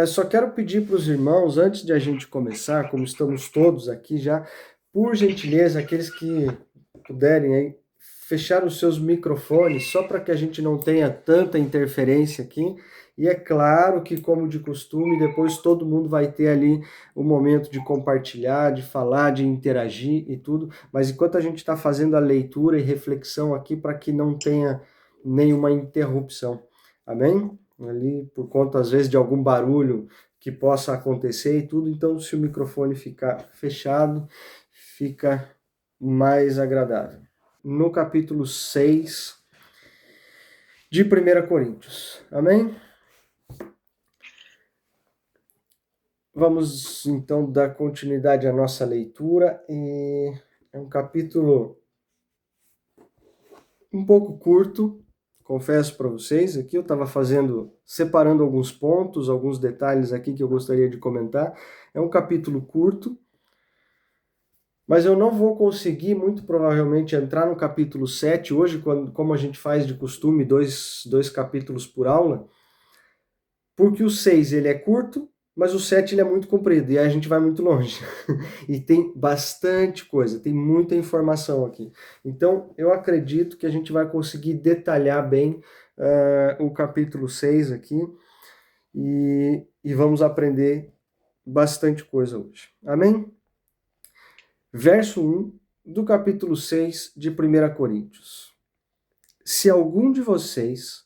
Só quero pedir para os irmãos, antes de a gente começar, como estamos todos aqui já, por gentileza, aqueles que puderem aí, fechar os seus microfones, só para que a gente não tenha tanta interferência aqui. E é claro que, como de costume, depois todo mundo vai ter ali o momento de compartilhar, de falar, de interagir e tudo. Mas enquanto a gente está fazendo a leitura e reflexão aqui, para que não tenha nenhuma interrupção. Amém? Ali, por conta, às vezes, de algum barulho que possa acontecer e tudo. Então, se o microfone ficar fechado, fica mais agradável. No capítulo 6 de 1 Coríntios. Amém? Vamos, então, dar continuidade à nossa leitura. E é um capítulo um pouco curto, confesso para vocês. Aqui eu estava separando alguns pontos, alguns detalhes aqui que eu gostaria de comentar. É um capítulo curto, mas eu não vou conseguir, muito provavelmente, entrar no capítulo 7 hoje, como a gente faz de costume, dois capítulos por aula, porque o 6 ele é curto, mas o 7 ele é muito comprido, e aí a gente vai muito longe. E tem bastante coisa, tem muita informação aqui. Então, eu acredito que a gente vai conseguir detalhar bem o capítulo 6 aqui, e vamos aprender bastante coisa hoje. Amém? Verso 1 do capítulo 6 de 1 Coríntios. Se algum de vocês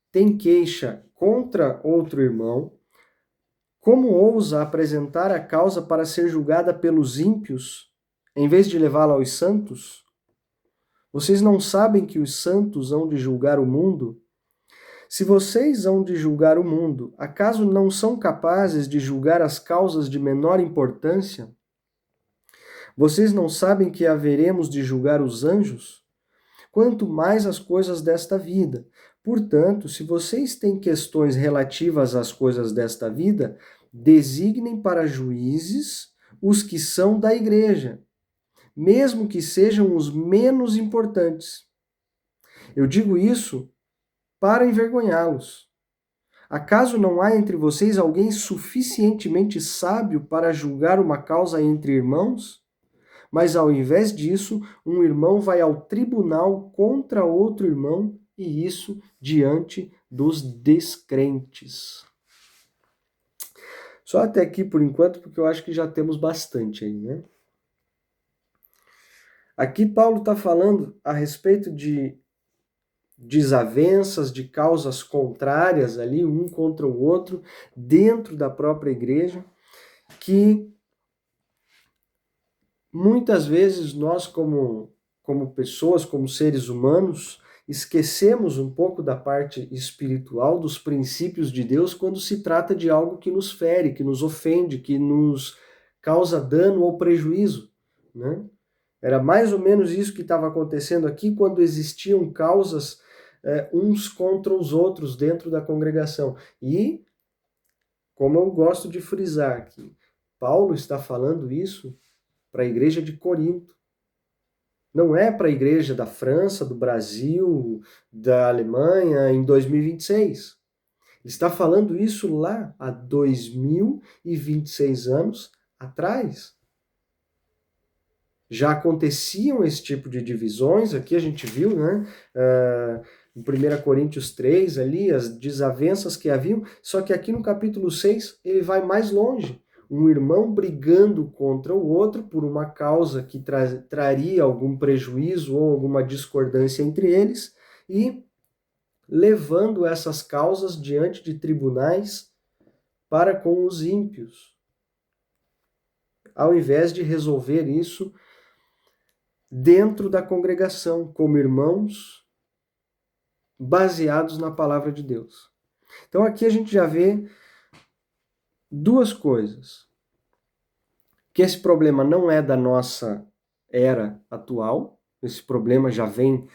tem queixa contra outro irmão, como ousa apresentar a causa para ser julgada pelos ímpios, em vez de levá-la aos santos? Vocês não sabem que os santos hão de julgar o mundo? Se vocês hão de julgar o mundo, acaso não são capazes de julgar as causas de menor importância? Vocês não sabem que haveremos de julgar os anjos? Quanto mais as coisas desta vida. Portanto, se vocês têm questões relativas às coisas desta vida, designem para juízes os que são da igreja, mesmo que sejam os menos importantes. Eu digo isso para envergonhá-los. Acaso não há entre vocês alguém suficientemente sábio para julgar uma causa entre irmãos? Mas ao invés disso, um irmão vai ao tribunal contra outro irmão, e isso diante dos descrentes. Só até aqui por enquanto, porque eu acho que já temos bastante aí, né? Aqui Paulo está falando a respeito de desavenças, de causas contrárias ali, um contra o outro, dentro da própria igreja, que muitas vezes nós, como pessoas, como seres humanos, esquecemos um pouco da parte espiritual, dos princípios de Deus, quando se trata de algo que nos fere, que nos ofende, que nos causa dano ou prejuízo, né? Era mais ou menos isso que estava acontecendo aqui quando existiam causas uns contra os outros dentro da congregação. E, como eu gosto de frisar aqui, Paulo está falando isso para a igreja de Corinto. Não é para a igreja da França, do Brasil, da Alemanha em 2026. Ele está falando isso lá há 2026 anos atrás. Já aconteciam esse tipo de divisões, aqui a gente viu, né? Em 1 Coríntios 3, ali, as desavenças que haviam, só que aqui no capítulo 6 ele vai mais longe. Um irmão brigando contra o outro por uma causa que traria algum prejuízo ou alguma discordância entre eles, e levando essas causas diante de tribunais para com os ímpios, ao invés de resolver isso dentro da congregação, como irmãos, baseados na palavra de Deus. Então aqui a gente já vê duas coisas. Que esse problema não é da nossa era atual, esse problema já vem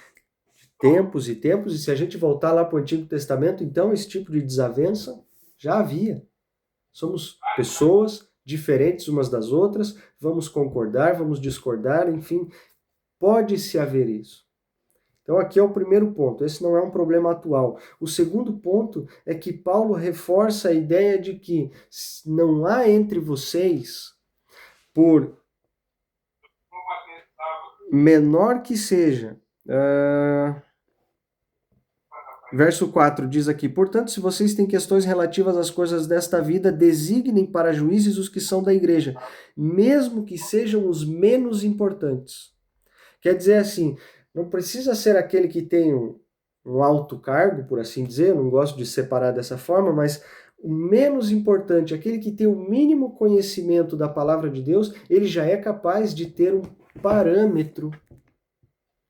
de tempos e tempos, e se a gente voltar lá para o Antigo Testamento, então esse tipo de desavença já havia. Somos pessoas diferentes umas das outras, vamos concordar, vamos discordar, enfim, pode-se haver isso. Então aqui é o primeiro ponto, esse não é um problema atual. O segundo ponto é que Paulo reforça a ideia de que não há entre vocês, por menor que seja, verso 4 diz aqui: portanto, se vocês têm questões relativas às coisas desta vida, designem para juízes os que são da igreja, mesmo que sejam os menos importantes. Quer dizer assim, não precisa ser aquele que tem um alto cargo, por assim dizer, eu não gosto de separar dessa forma, mas o menos importante, aquele que tem o mínimo conhecimento da palavra de Deus, ele já é capaz de ter um parâmetro,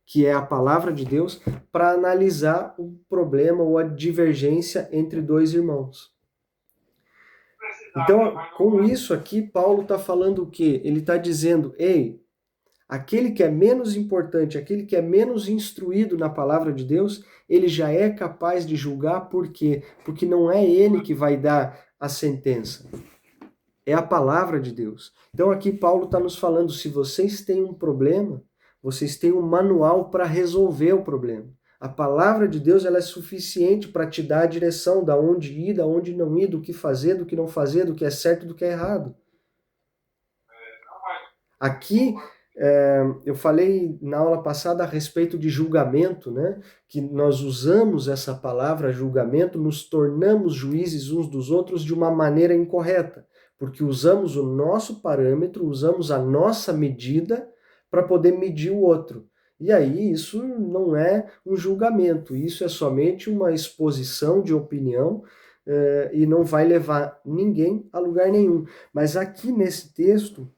que é a palavra de Deus, para analisar o problema ou a divergência entre dois irmãos. Então, com isso aqui, Paulo está falando o quê? Ele está dizendo, ei, aquele que é menos importante, aquele que é menos instruído na palavra de Deus, ele já é capaz de julgar, por quê? Porque não é ele que vai dar a sentença, é a palavra de Deus. Então aqui Paulo está nos falando, se vocês têm um problema, vocês têm um manual para resolver o problema. A palavra de Deus ela é suficiente para te dar a direção da onde ir, da onde não ir, do que fazer, do que não fazer, do que é certo, do que é errado. Aqui eu falei na aula passada a respeito de julgamento, né? Que nós usamos essa palavra julgamento, nos tornamos juízes uns dos outros de uma maneira incorreta, porque usamos o nosso parâmetro, usamos a nossa medida para poder medir o outro. E aí isso não é um julgamento, isso é somente uma exposição de opinião e não vai levar ninguém a lugar nenhum. Mas aqui nesse texto,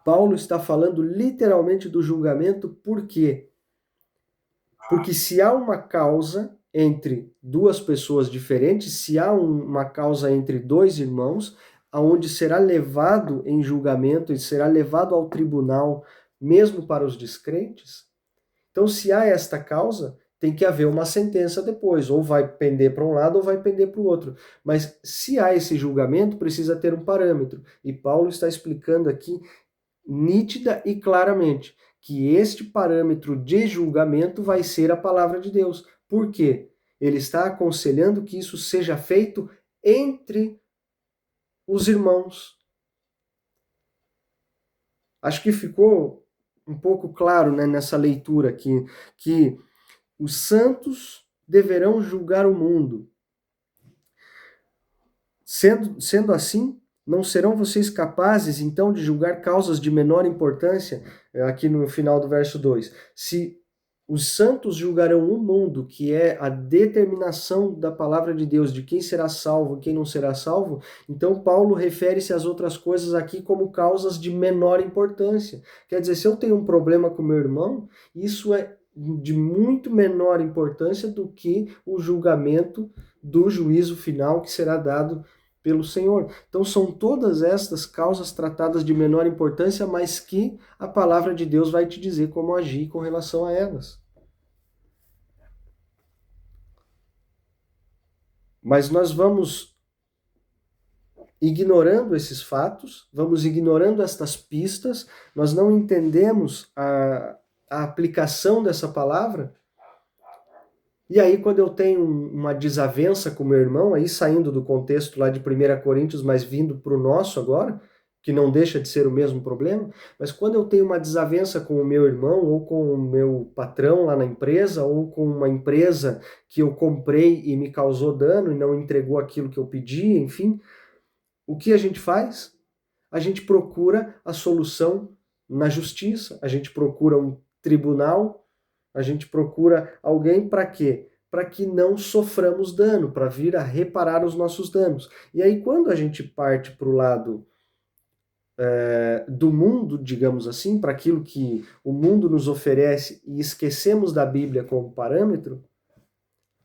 Paulo está falando literalmente do julgamento, por quê? Porque se há uma causa entre duas pessoas diferentes, se há uma causa entre dois irmãos, aonde será levado em julgamento e será levado ao tribunal, mesmo para os descrentes, então se há esta causa, tem que haver uma sentença depois, ou vai pender para um lado ou vai pender para o outro. Mas se há esse julgamento, precisa ter um parâmetro. E Paulo está explicando aqui nítida e claramente que este parâmetro de julgamento vai ser a palavra de Deus. Por quê? Ele está aconselhando que isso seja feito entre os irmãos. Acho que ficou um pouco claro, né, nessa leitura aqui, que os santos deverão julgar o mundo. Sendo assim, não serão vocês capazes, então, de julgar causas de menor importância? Aqui no final do verso 2. Se os santos julgarão o mundo, que é a determinação da palavra de Deus, de quem será salvo e quem não será salvo, então Paulo refere-se às outras coisas aqui como causas de menor importância. Quer dizer, se eu tenho um problema com meu irmão, isso é de muito menor importância do que o julgamento do juízo final que será dado pelo Senhor. Então são todas estas causas tratadas de menor importância, mas que a palavra de Deus vai te dizer como agir com relação a elas. Mas nós vamos ignorando esses fatos, vamos ignorando estas pistas, nós não entendemos a aplicação dessa palavra. E aí, quando eu tenho uma desavença com meu irmão, aí saindo do contexto lá de 1 Coríntios, mas vindo para o nosso agora, que não deixa de ser o mesmo problema, mas quando eu tenho uma desavença com o meu irmão, ou com o meu patrão lá na empresa, ou com uma empresa que eu comprei e me causou dano e não entregou aquilo que eu pedi, enfim, o que a gente faz? A gente procura a solução na justiça, a gente procura um tribunal, a gente procura alguém para quê? Para que não soframos dano, para vir a reparar os nossos danos. E aí, quando a gente parte para o lado do mundo, digamos assim, para aquilo que o mundo nos oferece e esquecemos da Bíblia como parâmetro,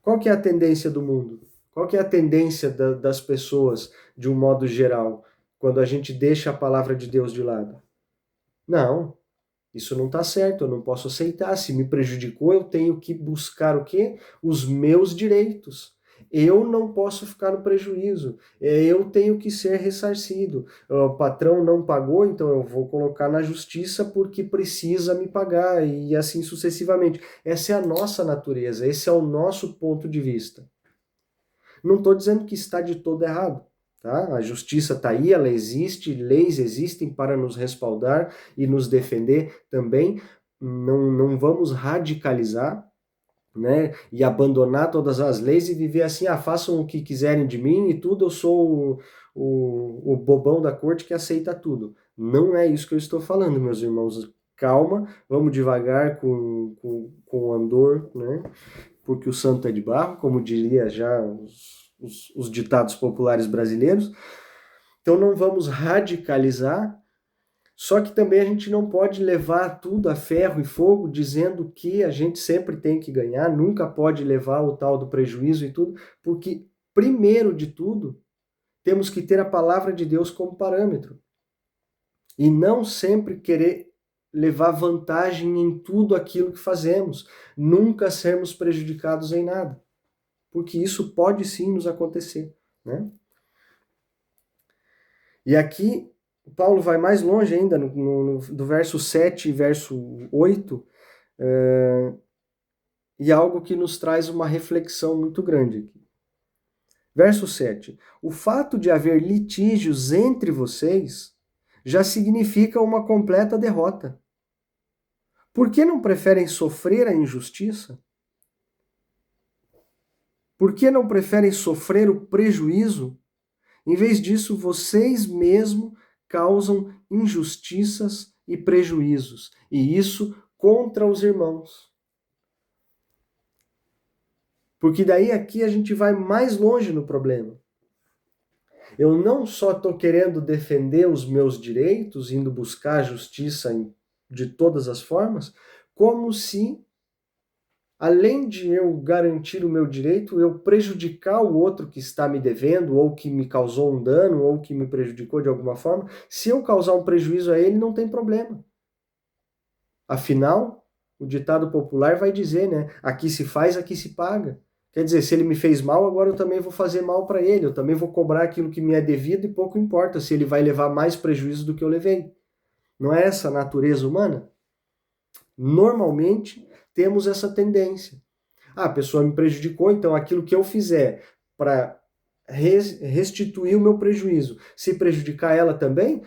qual que é a tendência do mundo? Qual que é a tendência das pessoas, de um modo geral, quando a gente deixa a palavra de Deus de lado? Não, isso não está certo, eu não posso aceitar. Se me prejudicou, eu tenho que buscar o quê? Os meus direitos. Eu não posso ficar no prejuízo, eu tenho que ser ressarcido. O patrão não pagou, então eu vou colocar na justiça porque precisa me pagar, e assim sucessivamente. Essa é a nossa natureza, esse é o nosso ponto de vista. Não estou dizendo que está de todo errado. Tá? A justiça está aí, ela existe, leis existem para nos respaldar e nos defender também. Não vamos radicalizar, né, e abandonar todas as leis e viver assim, façam o que quiserem de mim e tudo, eu sou o bobão da corte que aceita tudo. Não é isso que eu estou falando, meus irmãos. Calma, vamos devagar com o andor, né, porque o santo é de barro, como diria já os ditados populares brasileiros. Então não vamos radicalizar, só que também a gente não pode levar tudo a ferro e fogo dizendo que a gente sempre tem que ganhar, nunca pode levar o tal do prejuízo e tudo, porque, primeiro de tudo, temos que ter a palavra de Deus como parâmetro. E não sempre querer levar vantagem em tudo aquilo que fazemos, nunca sermos prejudicados em nada, porque isso pode sim nos acontecer, né? E aqui Paulo vai mais longe ainda, do verso 7 e verso 8, e algo que nos traz uma reflexão muito grande aqui. Verso 7. O fato de haver litígios entre vocês já significa uma completa derrota. Por que não preferem sofrer a injustiça? Por que não preferem sofrer o prejuízo? Em vez disso, vocês mesmos causam injustiças e prejuízos, e isso contra os irmãos. Porque daí aqui a gente vai mais longe no problema. Eu não só estou querendo defender os meus direitos, indo buscar a justiça de todas as formas, como se, além de eu garantir o meu direito, eu prejudicar o outro que está me devendo, ou que me causou um dano, ou que me prejudicou de alguma forma. Se eu causar um prejuízo a ele, não tem problema. Afinal, o ditado popular vai dizer, né? Aqui se faz, aqui se paga. Quer dizer, se ele me fez mal, agora eu também vou fazer mal para ele. Eu também vou cobrar aquilo que me é devido e pouco importa se ele vai levar mais prejuízo do que eu levei. Não é essa a natureza humana? Normalmente, temos essa tendência. A pessoa me prejudicou, então aquilo que eu fizer para restituir o meu prejuízo, se prejudicar ela também,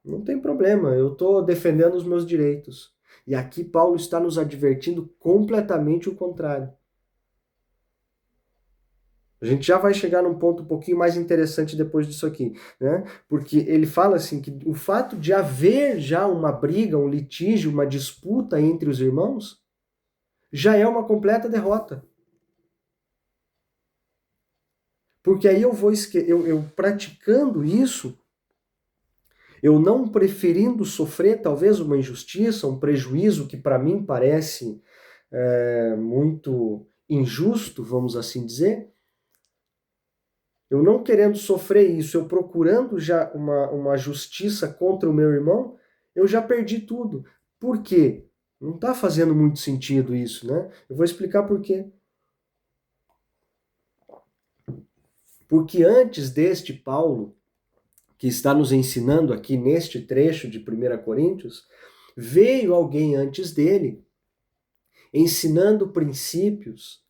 não tem problema, eu estou defendendo os meus direitos. E aqui Paulo está nos advertindo completamente o contrário. A gente já vai chegar num ponto um pouquinho mais interessante depois disso aqui, né? Porque ele fala assim que o fato de haver já uma briga, um litígio, uma disputa entre os irmãos, já é uma completa derrota. Porque aí eu praticando isso, eu não preferindo sofrer talvez uma injustiça, um prejuízo que para mim parece muito injusto, vamos assim dizer, eu não querendo sofrer isso, eu procurando já uma justiça contra o meu irmão, eu já perdi tudo. Por quê? Não está fazendo muito sentido isso, né? Eu vou explicar por quê. Porque antes deste Paulo, que está nos ensinando aqui neste trecho de 1 Coríntios, veio alguém antes dele, ensinando princípios.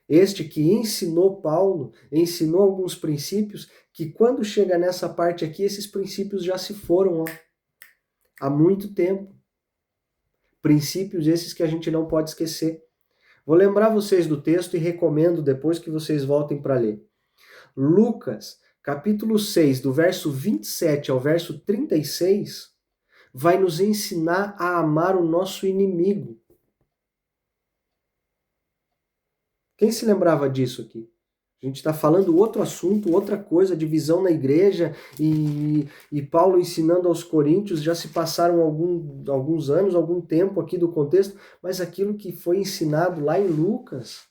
Este que ensinou Paulo, ensinou alguns princípios que quando chega nessa parte aqui, esses princípios já se foram há muito tempo. Princípios esses que a gente não pode esquecer. Vou lembrar vocês do texto e recomendo depois que vocês voltem para ler. Lucas, capítulo 6, do verso 27 ao verso 36, vai nos ensinar a amar o nosso inimigo. Quem se lembrava disso aqui? A gente está falando outro assunto, outra coisa, divisão na igreja, e Paulo ensinando aos coríntios, já se passaram alguns anos, algum tempo aqui do contexto, mas aquilo que foi ensinado lá em Lucas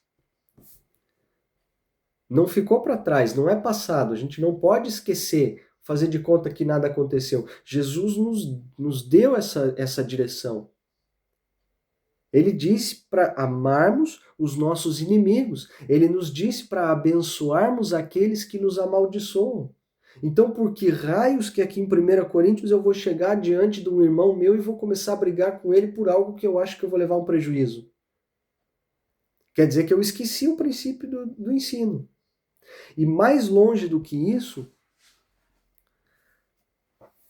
não ficou para trás, não é passado, a gente não pode esquecer, fazer de conta que nada aconteceu. Jesus nos deu essa direção. Ele disse para amarmos os nossos inimigos. Ele nos disse para abençoarmos aqueles que nos amaldiçoam. Então, por que raios que aqui em 1 Coríntios eu vou chegar diante de um irmão meu e vou começar a brigar com ele por algo que eu acho que eu vou levar um prejuízo? Quer dizer que eu esqueci o princípio do ensino. E mais longe do que isso,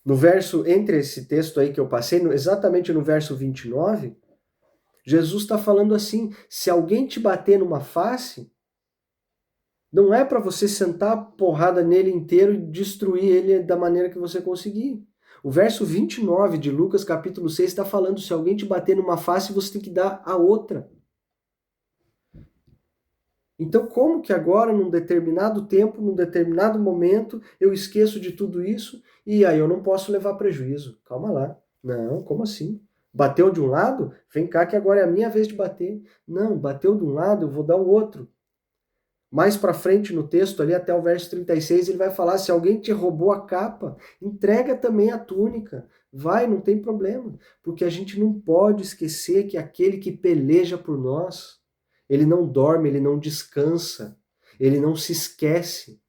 no verso, entre esse texto aí que eu passei, exatamente no verso 29, Jesus está falando assim: se alguém te bater numa face, não é para você sentar a porrada nele inteiro e destruir ele da maneira que você conseguir. O verso 29 de Lucas, capítulo 6, está falando: se alguém te bater numa face, você tem que dar a outra. Então, como que agora, num determinado tempo, num determinado momento, eu esqueço de tudo isso e aí eu não posso levar prejuízo? Calma lá. Não, como assim? Bateu de um lado? Vem cá que agora é a minha vez de bater. Não, bateu de um lado, eu vou dar o outro. Mais para frente no texto, ali até o verso 36, ele vai falar: se alguém te roubou a capa, entrega também a túnica. Vai, não tem problema. Porque a gente não pode esquecer que aquele que peleja por nós, ele não dorme, ele não descansa, ele não se esquece.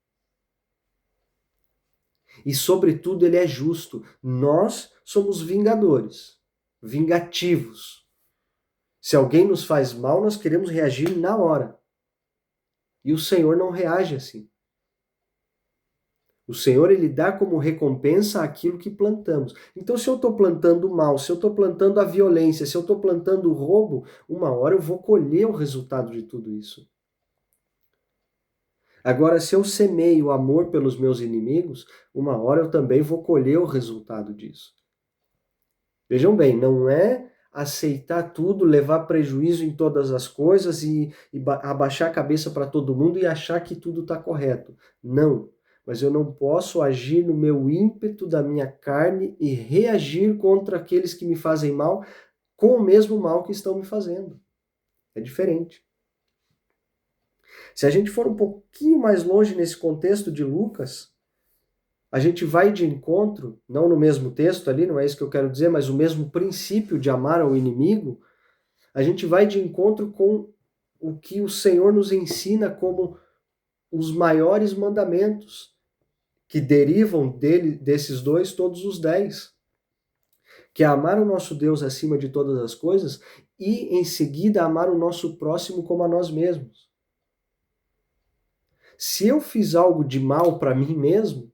E, sobretudo, ele é justo. Nós somos vingadores, vingativos. Se alguém nos faz mal, nós queremos reagir na hora. E o Senhor não reage assim. O Senhor, ele dá como recompensa aquilo que plantamos. Então, se eu estou plantando o mal, se eu estou plantando a violência, se eu estou plantando o roubo, uma hora eu vou colher o resultado de tudo isso. Agora, se eu semeio amor pelos meus inimigos, uma hora eu também vou colher o resultado disso. Vejam bem, não é aceitar tudo, levar prejuízo em todas as coisas e abaixar a cabeça para todo mundo e achar que tudo está correto. Não. Mas eu não posso agir no meu ímpeto da minha carne e reagir contra aqueles que me fazem mal com o mesmo mal que estão me fazendo. É diferente. Se a gente for um pouquinho mais longe nesse contexto de Lucas, a gente vai de encontro, não no mesmo texto ali, não é isso que eu quero dizer, mas o mesmo princípio de amar ao inimigo, a gente vai de encontro com o que o Senhor nos ensina como os maiores mandamentos, que derivam desses dois todos os 10, que é amar o nosso Deus acima de todas as coisas e, em seguida, amar o nosso próximo como a nós mesmos. Se eu fiz algo de mal para mim mesmo,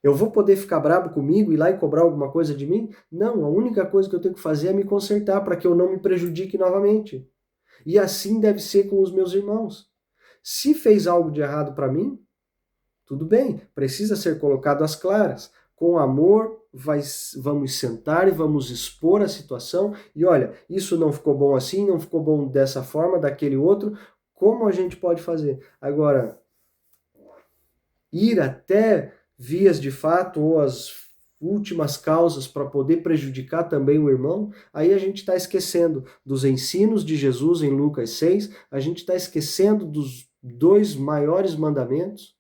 eu vou poder ficar bravo comigo e ir lá e cobrar alguma coisa de mim? Não, a única coisa que eu tenho que fazer é me consertar para que eu não me prejudique novamente. E assim deve ser com os meus irmãos. Se fez algo de errado para mim, tudo bem, precisa ser colocado às claras. Com amor, vamos sentar e vamos expor a situação. E olha, isso não ficou bom assim, não ficou bom dessa forma, daquele outro. Como a gente pode fazer? Agora, ir até vias de fato ou as últimas causas para poder prejudicar também o irmão, aí a gente está esquecendo dos ensinos de Jesus em Lucas 6, a gente está esquecendo dos dois maiores mandamentos.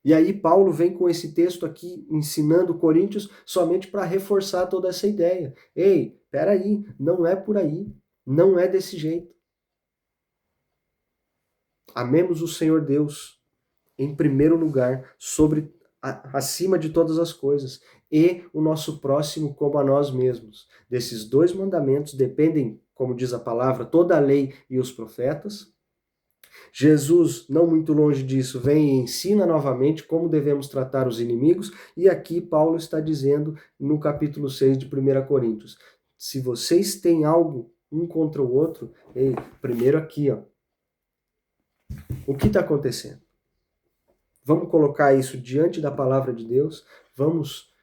E aí Paulo vem com esse texto aqui ensinando Coríntios somente para reforçar toda essa ideia. Ei, peraí, não é por aí, não é desse jeito. Amemos o Senhor Deus em primeiro lugar, acima de todas as coisas, e o nosso próximo como a nós mesmos. Desses dois mandamentos dependem, como diz a palavra, toda a lei e os profetas. Jesus, não muito longe disso, vem e ensina novamente como devemos tratar os inimigos, e aqui Paulo está dizendo no capítulo 6 de 1 Coríntios, se vocês têm algo um contra o outro, primeiro aqui, ó, o que está acontecendo? Vamos colocar isso diante da palavra de Deus, vamos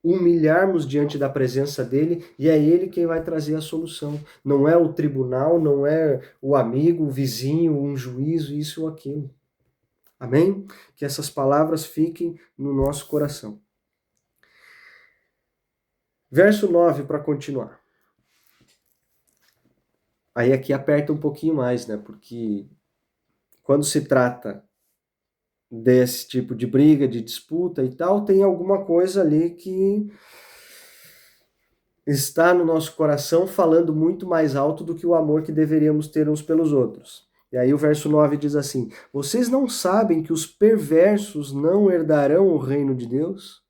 humilharmos diante da presença dele e é ele quem vai trazer a solução. Não é o tribunal, não é o amigo, o vizinho, um juízo, isso ou aquilo. Amém? Que essas palavras fiquem no nosso coração. Verso 9 para continuar. Aí aqui aperta um pouquinho mais, né? Porque quando se trata desse tipo de briga, de disputa e tal, tem alguma coisa ali que está no nosso coração falando muito mais alto do que o amor que deveríamos ter uns pelos outros. E aí o verso 9 diz assim: vocês não sabem que os perversos não herdarão o reino de Deus?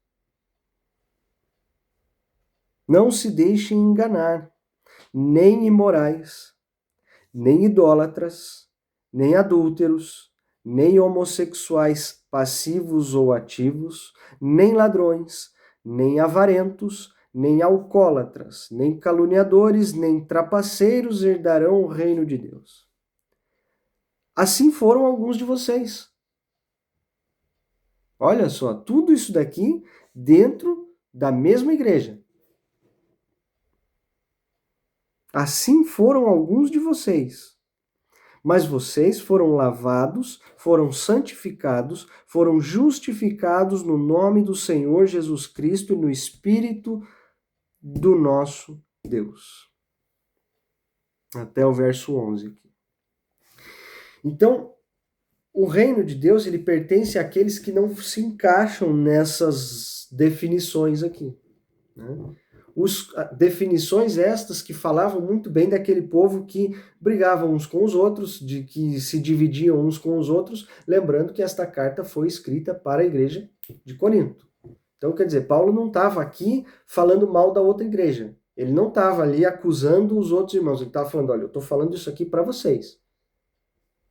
Não se deixem enganar, nem imorais, nem idólatras, nem adúlteros, nem homossexuais passivos ou ativos, nem ladrões, nem avarentos, nem alcoólatras, nem caluniadores, nem trapaceiros herdarão o reino de Deus. Assim foram alguns de vocês. Olha só, tudo isso daqui dentro da mesma igreja. Assim foram alguns de vocês. Mas vocês foram lavados, foram santificados, foram justificados no nome do Senhor Jesus Cristo e no Espírito do nosso Deus. Até o verso 11 aqui. Então, o reino de Deus, ele pertence àqueles que não se encaixam nessas definições aqui, né? Definições estas que falavam muito bem daquele povo que brigavam uns com os outros, de que se dividiam uns com os outros, lembrando que esta carta foi escrita para a igreja de Corinto. Então, quer dizer, Paulo não estava aqui falando mal da outra igreja. Ele não estava ali acusando os outros irmãos. Ele estava falando, olha, eu estou falando isso aqui para vocês.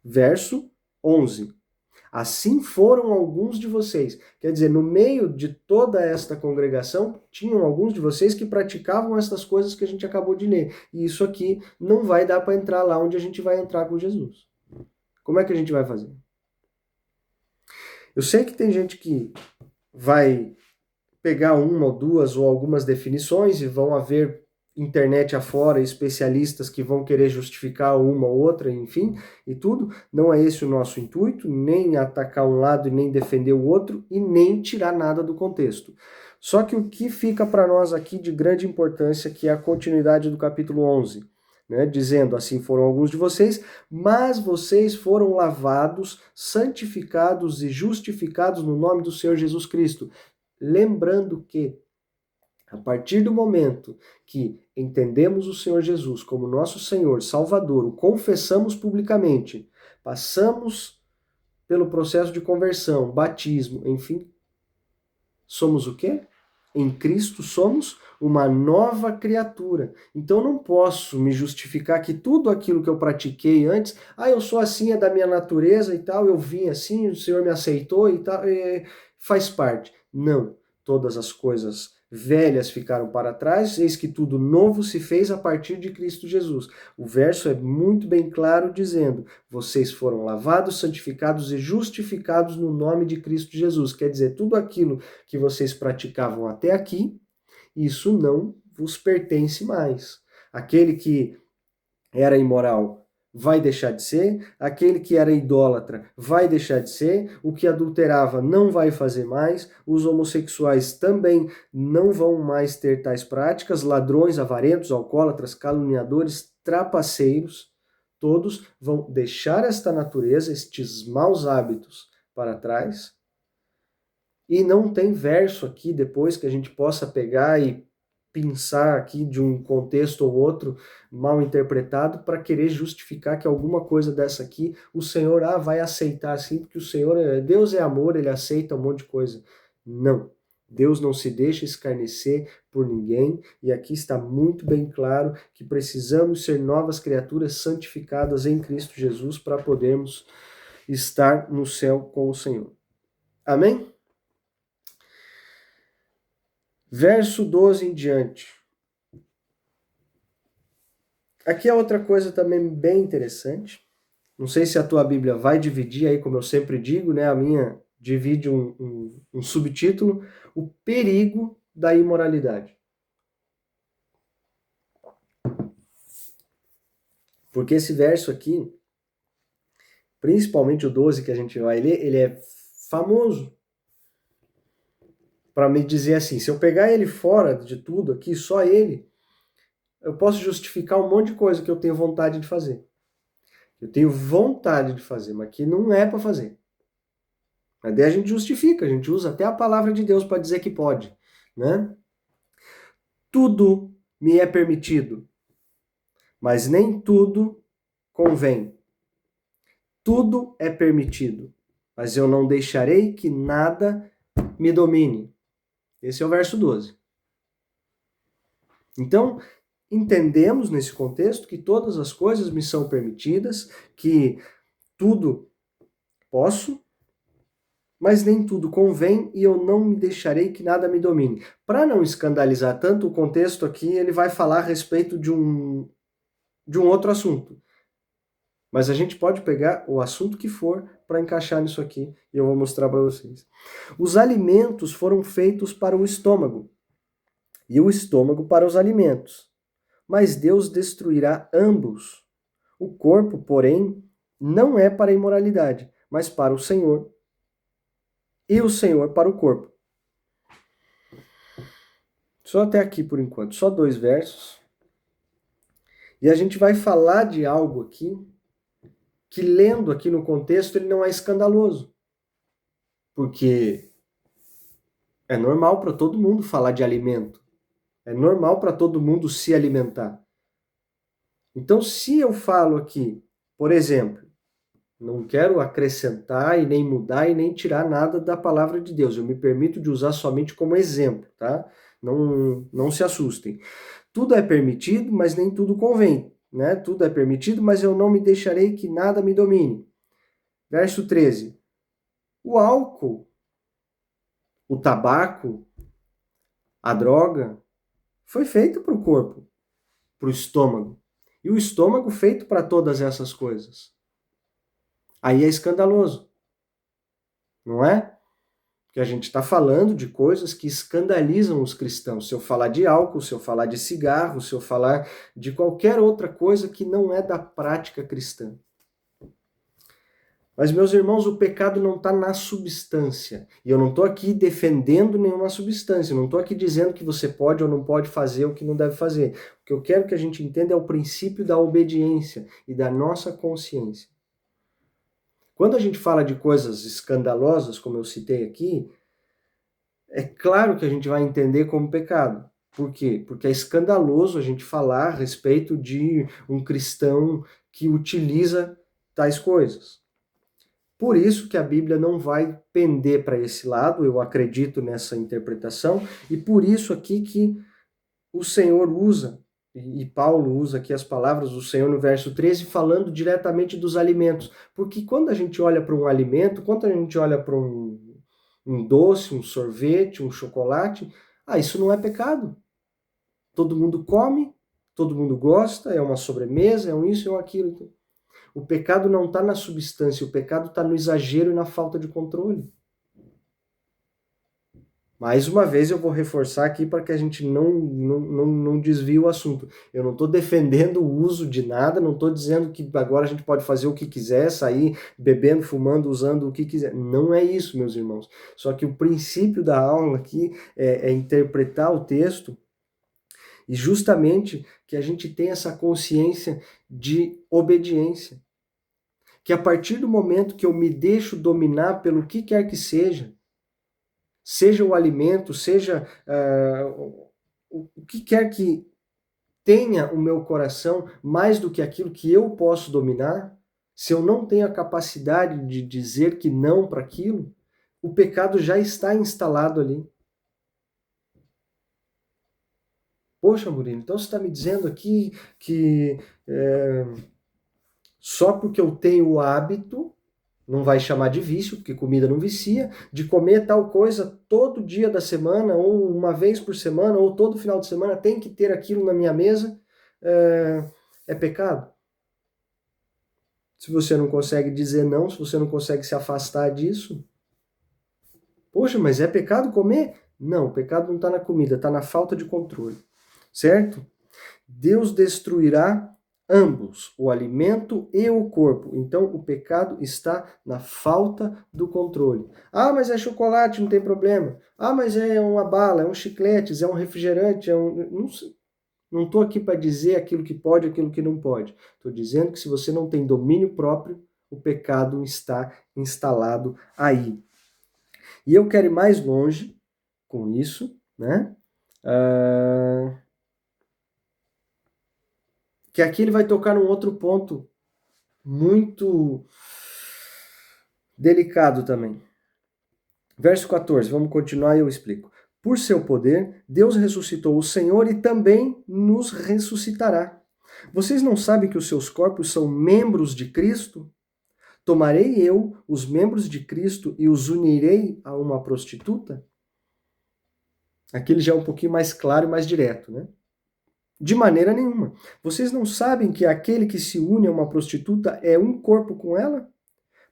Verso 11. Assim foram alguns de vocês. Quer dizer, no meio de toda esta congregação, tinham alguns de vocês que praticavam essas coisas que a gente acabou de ler. E isso aqui não vai dar para entrar lá onde a gente vai entrar com Jesus. Como é que a gente vai fazer? Eu sei que tem gente que vai pegar uma ou duas ou algumas definições e vão haver internet afora, especialistas que vão querer justificar uma ou outra, enfim, e tudo. Não é esse o nosso intuito, nem atacar um lado e nem defender o outro, e nem tirar nada do contexto. Só que o que fica para nós aqui de grande importância, que é a continuidade do capítulo 11, né, dizendo, assim foram alguns de vocês, mas vocês foram lavados, santificados e justificados no nome do Senhor Jesus Cristo. Lembrando que, a partir do momento que entendemos o Senhor Jesus como nosso Senhor, Salvador, o confessamos publicamente, passamos pelo processo de conversão, batismo, enfim, somos o quê? Em Cristo somos uma nova criatura. Então não posso me justificar que tudo aquilo que eu pratiquei antes, eu sou assim, é da minha natureza e tal, eu vim assim, o Senhor me aceitou e tal, faz parte. Não, todas as coisas velhas ficaram para trás, eis que tudo novo se fez a partir de Cristo Jesus. O verso é muito bem claro dizendo, vocês foram lavados, santificados e justificados no nome de Cristo Jesus. Quer dizer, tudo aquilo que vocês praticavam até aqui, isso não vos pertence mais. Aquele que era imoral vai deixar de ser, aquele que era idólatra vai deixar de ser, o que adulterava não vai fazer mais, os homossexuais também não vão mais ter tais práticas, ladrões, avarentos, alcoólatras, caluniadores, trapaceiros, todos vão deixar esta natureza, estes maus hábitos para trás. E não tem verso aqui depois que a gente possa pegar e pensar aqui de um contexto ou outro mal interpretado para querer justificar que alguma coisa dessa aqui o Senhor vai aceitar assim, porque o Senhor, Deus é amor, ele aceita um monte de coisa. Não. Deus não se deixa escarnecer por ninguém, e aqui está muito bem claro que precisamos ser novas criaturas santificadas em Cristo Jesus para podermos estar no céu com o Senhor. Amém? Verso 12 em diante. Aqui é outra coisa também bem interessante. Não sei se a tua Bíblia vai dividir aí, como eu sempre digo, né? A minha divide um subtítulo, o perigo da imoralidade. Porque esse verso aqui, principalmente o 12 que a gente vai ler, ele é famoso para me dizer assim, se eu pegar ele fora de tudo aqui, só ele, eu posso justificar um monte de coisa que eu tenho vontade de fazer. Eu tenho vontade de fazer, mas que não é para fazer. Mas daí a gente justifica, a gente usa até a palavra de Deus para dizer que pode, né? Tudo me é permitido, mas nem tudo convém. Tudo é permitido, mas eu não deixarei que nada me domine. Esse é o verso 12. Então, entendemos nesse contexto que todas as coisas me são permitidas, que tudo posso, mas nem tudo convém e eu não me deixarei que nada me domine. Para não escandalizar tanto, o contexto aqui, ele vai falar a respeito de um outro assunto. Mas a gente pode pegar o assunto que for para encaixar nisso aqui e eu vou mostrar para vocês. Os alimentos foram feitos para o estômago e o estômago para os alimentos. Mas Deus destruirá ambos. O corpo, porém, não é para a imoralidade, mas para o Senhor, e o Senhor para o corpo. Só até aqui por enquanto, só 2 versos. E a gente vai falar de algo aqui que, lendo aqui no contexto, ele não é escandaloso. Porque é normal para todo mundo falar de alimento. É normal para todo mundo se alimentar. Então, se eu falo aqui, por exemplo, não quero acrescentar e nem mudar e nem tirar nada da palavra de Deus. Eu me permito de usar somente como exemplo, tá? Não se assustem. Tudo é permitido, mas nem tudo convém, né? Tudo é permitido, mas eu não me deixarei que nada me domine. Verso 13. O álcool, o tabaco, a droga, foi feito para o corpo, para o estômago. E o estômago feito para todas essas coisas. Aí é escandaloso, não é? Porque a gente está falando de coisas que escandalizam os cristãos. Se eu falar de álcool, se eu falar de cigarro, se eu falar de qualquer outra coisa que não é da prática cristã. Mas, meus irmãos, o pecado não está na substância. E eu não estou aqui defendendo nenhuma substância. Eu não estou aqui dizendo que você pode ou não pode fazer o que não deve fazer. O que eu quero que a gente entenda é o princípio da obediência e da nossa consciência. Quando a gente fala de coisas escandalosas, como eu citei aqui, é claro que a gente vai entender como pecado. Por quê? Porque é escandaloso a gente falar a respeito de um cristão que utiliza tais coisas. Por isso que a Bíblia não vai pender para esse lado, eu acredito nessa interpretação, e por isso aqui que o Senhor usa, e Paulo usa aqui as palavras do Senhor no verso 13, falando diretamente dos alimentos. Porque quando a gente olha para um alimento, quando a gente olha para um doce, um sorvete, um chocolate, isso não é pecado. Todo mundo come, todo mundo gosta, é uma sobremesa, é um isso, é um aquilo. O pecado não está na substância, o pecado está no exagero e na falta de controle. Mais uma vez eu vou reforçar aqui para que a gente não desvie o assunto. Eu não estou defendendo o uso de nada, não estou dizendo que agora a gente pode fazer o que quiser, sair bebendo, fumando, usando o que quiser. Não é isso, meus irmãos. Só que o princípio da aula aqui é interpretar o texto e justamente que a gente tenha essa consciência de obediência. Que a partir do momento que eu me deixo dominar pelo que quer que seja o alimento, seja o que quer que tenha o meu coração, mais do que aquilo que eu posso dominar, se eu não tenho a capacidade de dizer que não para aquilo, o pecado já está instalado ali. Poxa, Murilo, então você está me dizendo aqui que só porque eu tenho o hábito, não vai chamar de vício, porque comida não vicia, de comer tal coisa todo dia da semana, ou uma vez por semana, ou todo final de semana, tem que ter aquilo na minha mesa, é pecado? Se você não consegue dizer não, se você não consegue se afastar disso, poxa, mas é pecado comer? Não, o pecado não está na comida, está na falta de controle, certo? Deus destruirá ambos, o alimento e o corpo. Então, o pecado está na falta do controle. Ah, mas é chocolate, não tem problema. Ah, mas é uma bala, é um chiclete, é um refrigerante, não estou aqui para dizer aquilo que pode, aquilo que não pode. Estou dizendo que se você não tem domínio próprio, o pecado está instalado aí. E eu quero ir mais longe com isso, né? que aqui ele vai tocar num outro ponto muito delicado também. Verso 14, vamos continuar e eu explico. Por seu poder, Deus ressuscitou o Senhor e também nos ressuscitará. Vocês não sabem que os seus corpos são membros de Cristo? Tomarei eu os membros de Cristo e os unirei a uma prostituta? Aqui ele já é um pouquinho mais claro e mais direto, né? De maneira nenhuma. Vocês não sabem que aquele que se une a uma prostituta é um corpo com ela?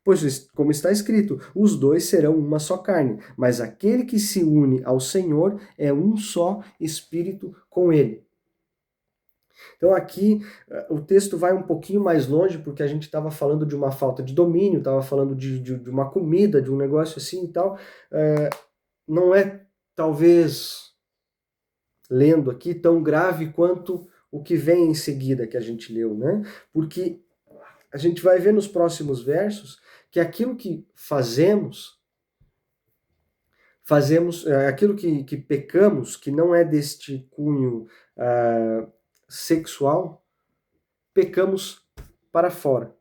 Pois, como está escrito, os dois serão uma só carne, mas aquele que se une ao Senhor é um só espírito com ele. Então aqui o texto vai um pouquinho mais longe, porque a gente estava falando de uma falta de domínio, estava falando de uma comida, de um negócio assim e tal. Não é, talvez, lendo aqui, tão grave quanto o que vem em seguida que a gente leu, né? Porque a gente vai ver nos próximos versos que aquilo que fazemos aquilo que pecamos, que não é deste cunho sexual, pecamos para fora.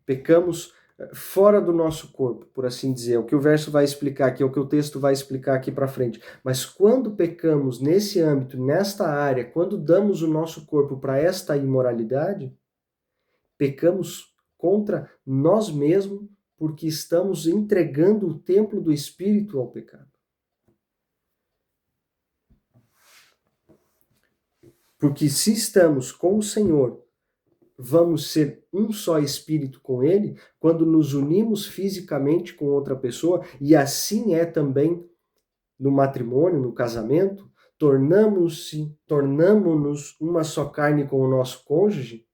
Pecamos fora do nosso corpo, por assim dizer. É o que o verso vai explicar aqui, é o que o texto vai explicar aqui para frente. Mas quando pecamos nesse âmbito, nesta área, quando damos o nosso corpo para esta imoralidade, pecamos contra nós mesmos, porque estamos entregando o templo do Espírito ao pecado. Porque se estamos com o Senhor, vamos ser um só espírito com Ele, quando nos unimos fisicamente com outra pessoa, e assim é também no matrimônio, no casamento, tornamos-nos uma só carne com o nosso cônjuge.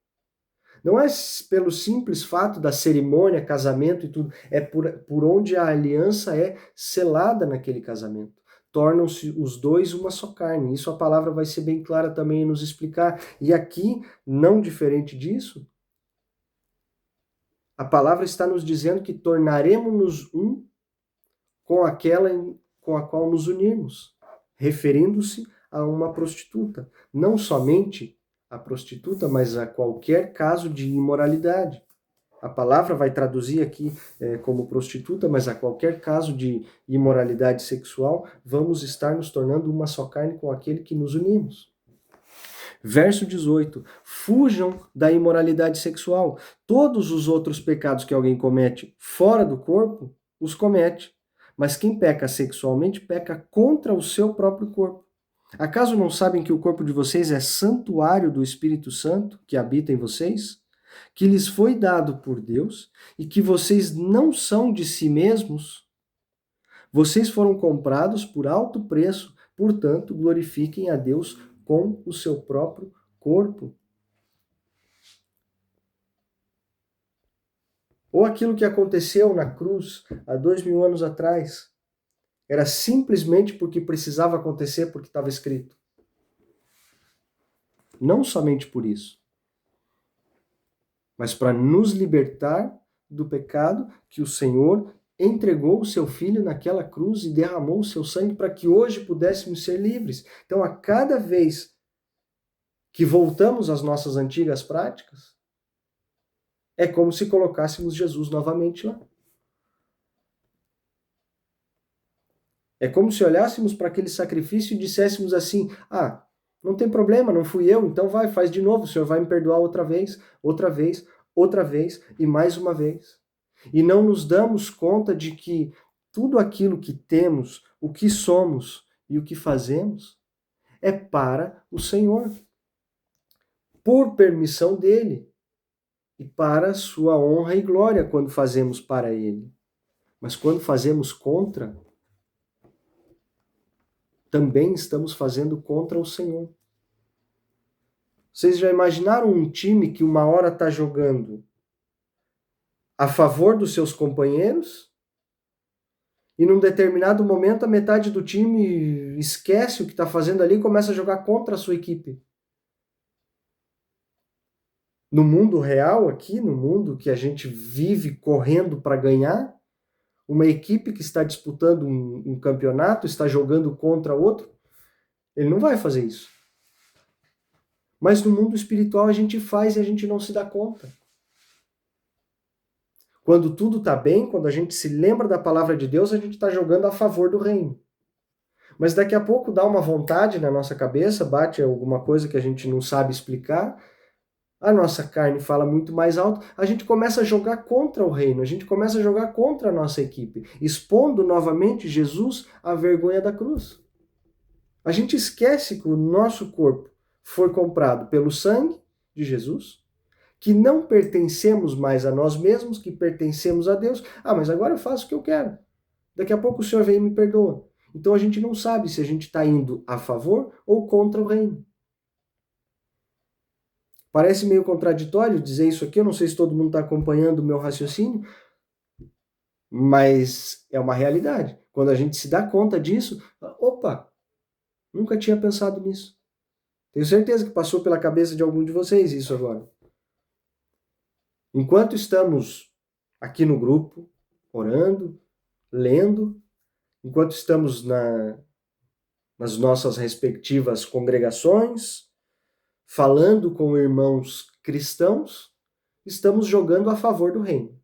Não é pelo simples fato da cerimônia, casamento e tudo, é por onde a aliança é selada naquele casamento. Tornam-se os dois uma só carne. Isso a palavra vai ser bem clara também em nos explicar. E aqui, não diferente disso, a palavra está nos dizendo que tornaremos-nos um com aquela com a qual nos unirmos, referindo-se a uma prostituta. Não somente a prostituta, mas a qualquer caso de imoralidade. A palavra vai traduzir aqui como prostituta, mas a qualquer caso de imoralidade sexual, vamos estar nos tornando uma só carne com aquele que nos unimos. Verso 18. Fujam da imoralidade sexual. Todos os outros pecados que alguém comete fora do corpo, os comete. Mas quem peca sexualmente, peca contra o seu próprio corpo. Acaso não sabem que o corpo de vocês é santuário do Espírito Santo, que habita em vocês? Que lhes foi dado por Deus e que vocês não são de si mesmos? Vocês foram comprados por alto preço, portanto, glorifiquem a Deus com o seu próprio corpo. Ou aquilo que aconteceu na cruz há 2000 anos atrás, era simplesmente porque precisava acontecer, porque estava escrito. Não somente por isso, mas para nos libertar do pecado que o Senhor entregou o seu Filho naquela cruz e derramou o seu sangue para que hoje pudéssemos ser livres. Então, a cada vez que voltamos às nossas antigas práticas, é como se colocássemos Jesus novamente lá. É como se olhássemos para aquele sacrifício e disséssemos assim: ah, não tem problema, não fui eu, então vai, faz de novo, o Senhor vai me perdoar outra vez, outra vez, outra vez e mais uma vez. E não nos damos conta de que tudo aquilo que temos, o que somos e o que fazemos é para o Senhor, por permissão dele e para sua honra e glória quando fazemos para ele. Mas quando fazemos contra, também estamos fazendo contra o Senhor. Vocês já imaginaram um time que uma hora está jogando a favor dos seus companheiros e num determinado momento a metade do time esquece o que está fazendo ali e começa a jogar contra a sua equipe? No mundo real aqui, no mundo que a gente vive correndo para ganhar, uma equipe que está disputando um campeonato, está jogando contra outro, ele não vai fazer isso. Mas no mundo espiritual a gente faz e a gente não se dá conta. Quando tudo está bem, quando a gente se lembra da palavra de Deus, a gente está jogando a favor do reino. Mas daqui a pouco dá uma vontade na nossa cabeça, bate alguma coisa que a gente não sabe explicar, a nossa carne fala muito mais alto, a gente começa a jogar contra o reino, a gente começa a jogar contra a nossa equipe, expondo novamente Jesus à vergonha da cruz. A gente esquece que o nosso corpo foi comprado pelo sangue de Jesus, que não pertencemos mais a nós mesmos, que pertencemos a Deus. Ah, mas agora eu faço o que eu quero. Daqui a pouco o Senhor vem e me perdoa. Então a gente não sabe se a gente está indo a favor ou contra o reino. Parece meio contraditório dizer isso aqui, eu não sei se todo mundo está acompanhando o meu raciocínio, mas é uma realidade. Quando a gente se dá conta disso, opa, nunca tinha pensado nisso. Tenho certeza que passou pela cabeça de algum de vocês isso agora. Enquanto estamos aqui no grupo, orando, lendo, enquanto estamos nas nossas respectivas congregações, falando com irmãos cristãos, estamos jogando a favor do reino.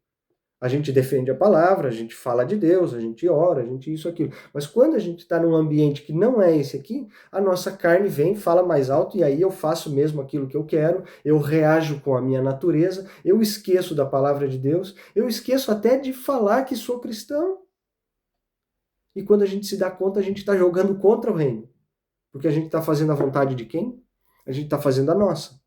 A gente defende a palavra, a gente fala de Deus, a gente ora, a gente isso, aquilo. Mas quando a gente está num ambiente que não é esse aqui, a nossa carne vem, fala mais alto, e aí eu faço mesmo aquilo que eu quero, eu reajo com a minha natureza, eu esqueço da palavra de Deus, eu esqueço até de falar que sou cristão. E quando a gente se dá conta, a gente está jogando contra o reino. Porque a gente está fazendo a vontade de quem? A gente está fazendo a nossa.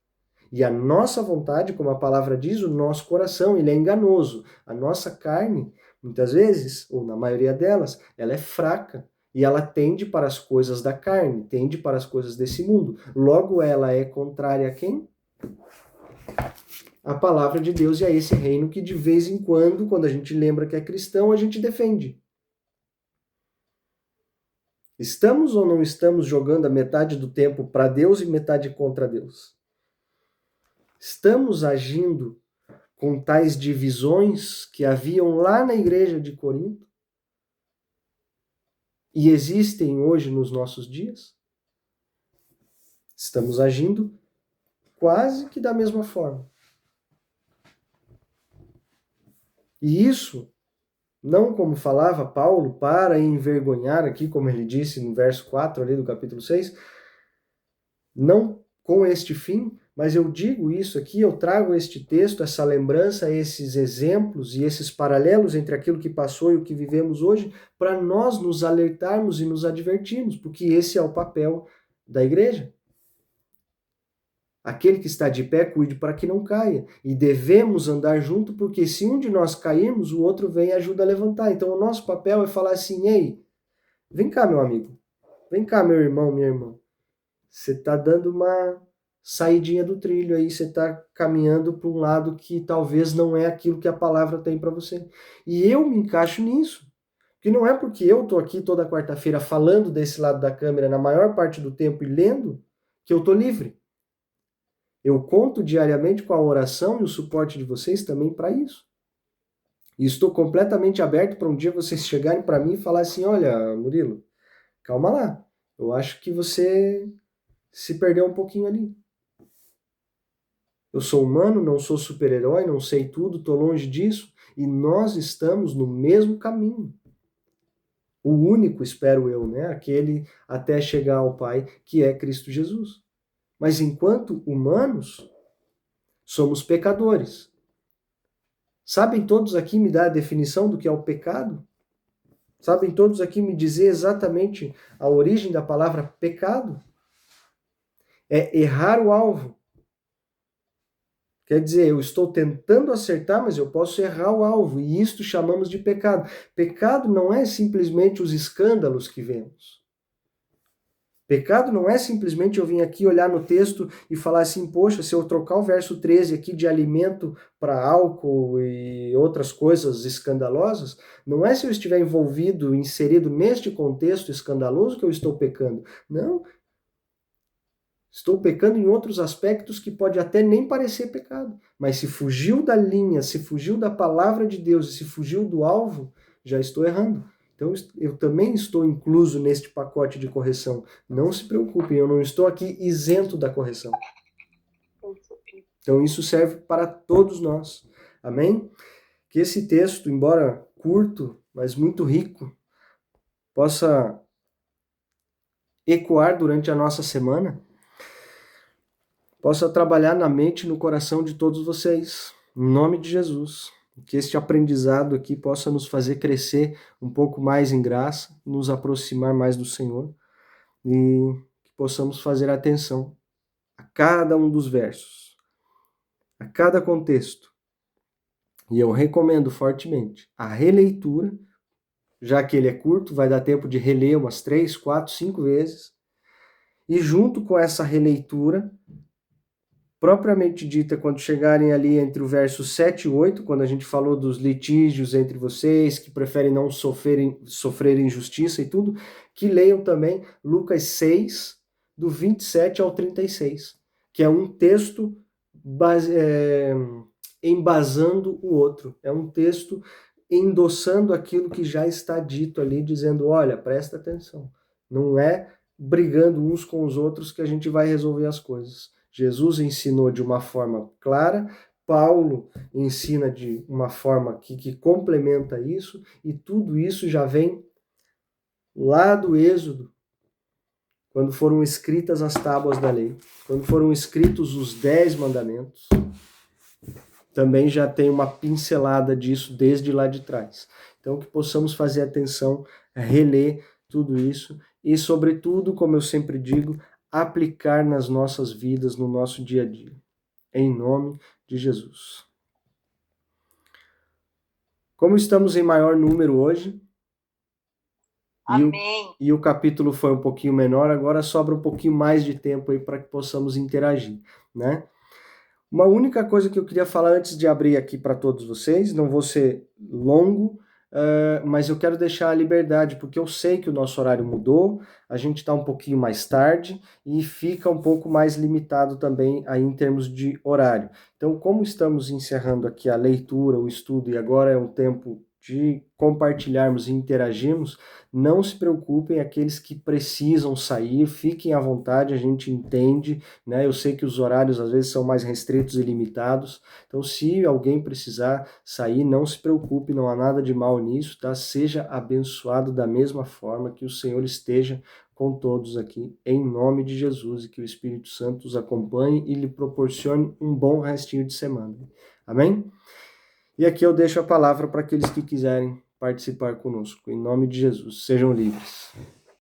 E a nossa vontade, como a palavra diz, o nosso coração, ele é enganoso. A nossa carne, muitas vezes, ou na maioria delas, ela é fraca. E ela tende para as coisas da carne, tende para as coisas desse mundo. Logo, ela é contrária a quem? A palavra de Deus e a esse reino que de vez em quando a gente lembra que é cristão, a gente defende. Estamos ou não estamos jogando a metade do tempo para Deus e metade contra Deus? Estamos agindo com tais divisões que haviam lá na igreja de Corinto e existem hoje nos nossos dias? Estamos agindo quase que da mesma forma. E isso, não como falava Paulo, para envergonhar aqui, como ele disse no verso 4 ali do capítulo 6, não com este fim, mas eu digo isso aqui, eu trago este texto, essa lembrança, esses exemplos e esses paralelos entre aquilo que passou e o que vivemos hoje, para nós nos alertarmos e nos advertirmos, porque esse é o papel da igreja. Aquele que está de pé, cuide para que não caia. E devemos andar junto, porque se um de nós cairmos, o outro vem e ajuda a levantar. Então o nosso papel é falar assim, ei, vem cá, meu amigo, vem cá, meu irmão, minha irmã. Você está dando uma saidinha do trilho aí, você está caminhando para um lado que talvez não é aquilo que a palavra tem para você. E eu me encaixo nisso. Porque não é porque eu estou aqui toda quarta-feira falando desse lado da câmera na maior parte do tempo e lendo que eu estou livre. Eu conto diariamente com a oração e o suporte de vocês também para isso. E estou completamente aberto para um dia vocês chegarem para mim e falar assim, olha, Murilo, calma lá, eu acho que você se perdeu um pouquinho ali. Eu sou humano, não sou super-herói, não sei tudo, estou longe disso, e nós estamos no mesmo caminho. O único, espero eu, né? Aquele até chegar ao Pai, que é Cristo Jesus. Mas enquanto humanos, somos pecadores. Sabem todos aqui me dar a definição do que é o pecado? Sabem todos aqui me dizer exatamente a origem da palavra pecado? É errar o alvo. Quer dizer, eu estou tentando acertar, mas eu posso errar o alvo, e isto chamamos de pecado. Pecado não é simplesmente os escândalos que vemos. Pecado não é simplesmente eu vir aqui olhar no texto e falar assim, poxa, se eu trocar o verso 13 aqui de alimento para álcool e outras coisas escandalosas, não é se eu estiver envolvido, inserido neste contexto escandaloso que eu estou pecando. Não. Estou pecando em outros aspectos que pode até nem parecer pecado. Mas se fugiu da linha, se fugiu da palavra de Deus e se fugiu do alvo, já estou errando. Então eu também estou incluso neste pacote de correção. Não se preocupem, eu não estou aqui isento da correção. Então isso serve para todos nós. Amém? Que esse texto, embora curto, mas muito rico, possa ecoar durante a nossa semana, possa trabalhar na mente e no coração de todos vocês, em nome de Jesus. Que este aprendizado aqui possa nos fazer crescer um pouco mais em graça, nos aproximar mais do Senhor e que possamos fazer atenção a cada um dos versos, a cada contexto. E eu recomendo fortemente a releitura, já que ele é curto, vai dar tempo de reler umas 3, 4, 5 vezes. E junto com essa releitura, propriamente dita, quando chegarem ali entre o verso 7 e 8, quando a gente falou dos litígios entre vocês, que preferem não sofrer injustiça e tudo, que leiam também Lucas 6, do 27 ao 36, que é um texto embasando o outro, é um texto endossando aquilo que já está dito ali, dizendo, olha, presta atenção, não é brigando uns com os outros que a gente vai resolver as coisas. Jesus ensinou de uma forma clara, Paulo ensina de uma forma que complementa isso, e tudo isso já vem lá do Êxodo, quando foram escritas as tábuas da lei, quando foram escritos os 10 mandamentos, também já tem uma pincelada disso desde lá de trás. Então, que possamos fazer atenção, reler tudo isso e, sobretudo, como eu sempre digo, aplicar nas nossas vidas, no nosso dia a dia. Em nome de Jesus. Como estamos em maior número hoje, e o capítulo foi um pouquinho menor, agora sobra um pouquinho mais de tempo aí para que possamos interagir, né? Uma única coisa que eu queria falar antes de abrir aqui para todos vocês, não vou ser longo, mas eu quero deixar a liberdade, porque eu sei que o nosso horário mudou, a gente está um pouquinho mais tarde e fica um pouco mais limitado também aí em termos de horário. Então, como estamos encerrando aqui a leitura, o estudo, e agora é um tempo de compartilharmos e interagirmos, não se preocupem, aqueles que precisam sair, fiquem à vontade, a gente entende, né? Eu sei que os horários às vezes são mais restritos e limitados, então se alguém precisar sair, não se preocupe, não há nada de mal nisso, tá? Seja abençoado da mesma forma, que o Senhor esteja com todos aqui, em nome de Jesus, e que o Espírito Santo os acompanhe e lhe proporcione um bom restinho de semana. Amém? E aqui eu deixo a palavra para aqueles que quiserem participar conosco. Em nome de Jesus, sejam livres.